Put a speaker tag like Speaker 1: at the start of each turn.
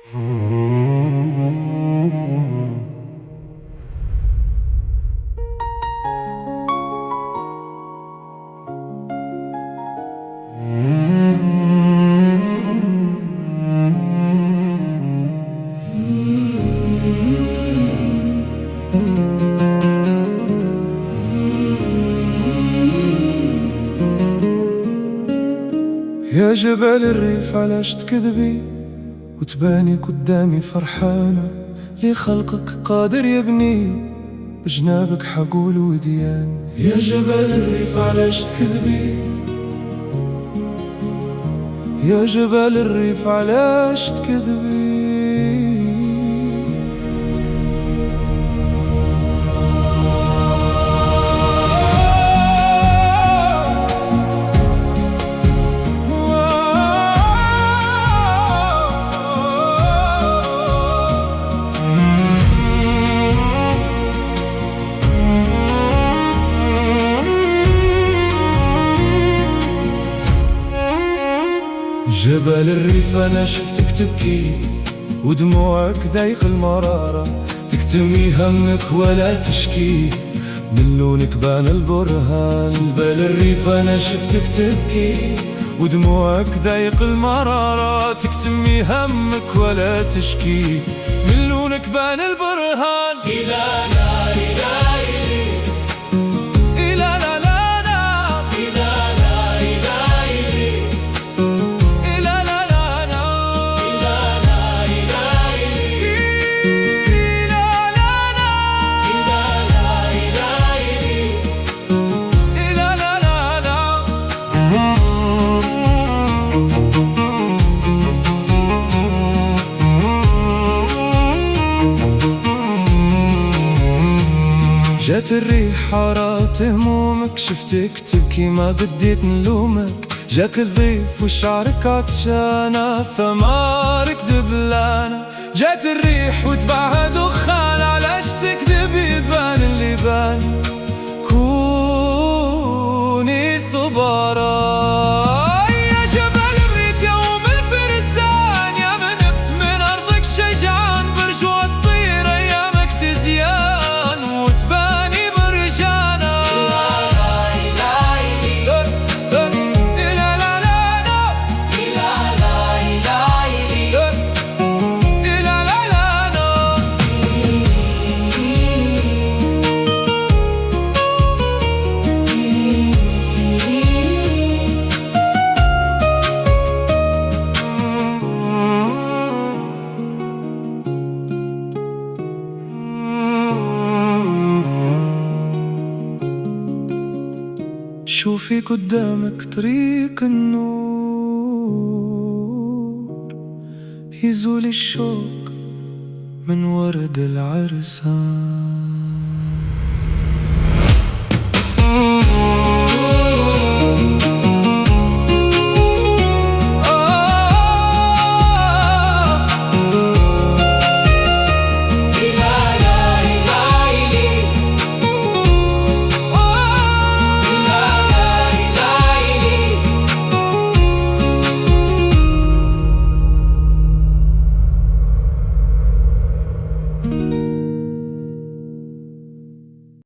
Speaker 1: يا جبال الريف علاش تكذبي وتباني قدامي فرحانة؟ لي خلقك قادر يبني بجنابك حقول وديان. يا جبال الريف علاش تكذبي، يا جبال الريف علاش تكذبي. جبل الريف أنا شفتك تبكي ودموعك ذايق المرارة، تكتمي همك ولا تشكي من لونك بان البرهان. جبل الريف أنا شفتك تبكي ودموعك ذايق المرارة، تكتمي همك ولا تشكي من لونك بان البرهان. إلا لا إله جات الريح حارات همومك، شفتك تبكي ما بديت نلومك. جاك الضيف وشعرك عطشانة، ثمارك دبلانة. جات الريح وتبعها دخان، علاش تكذبي بان اللي بان. كوني صبارة يا جبل الريت يوم الفرسان، يا من نبت من أرضك شجعان. برجوع الطير أيامك تزيان وتباني برجانة. شوفي قدامك طريق النور، يزول الشوق من ورد العرسان.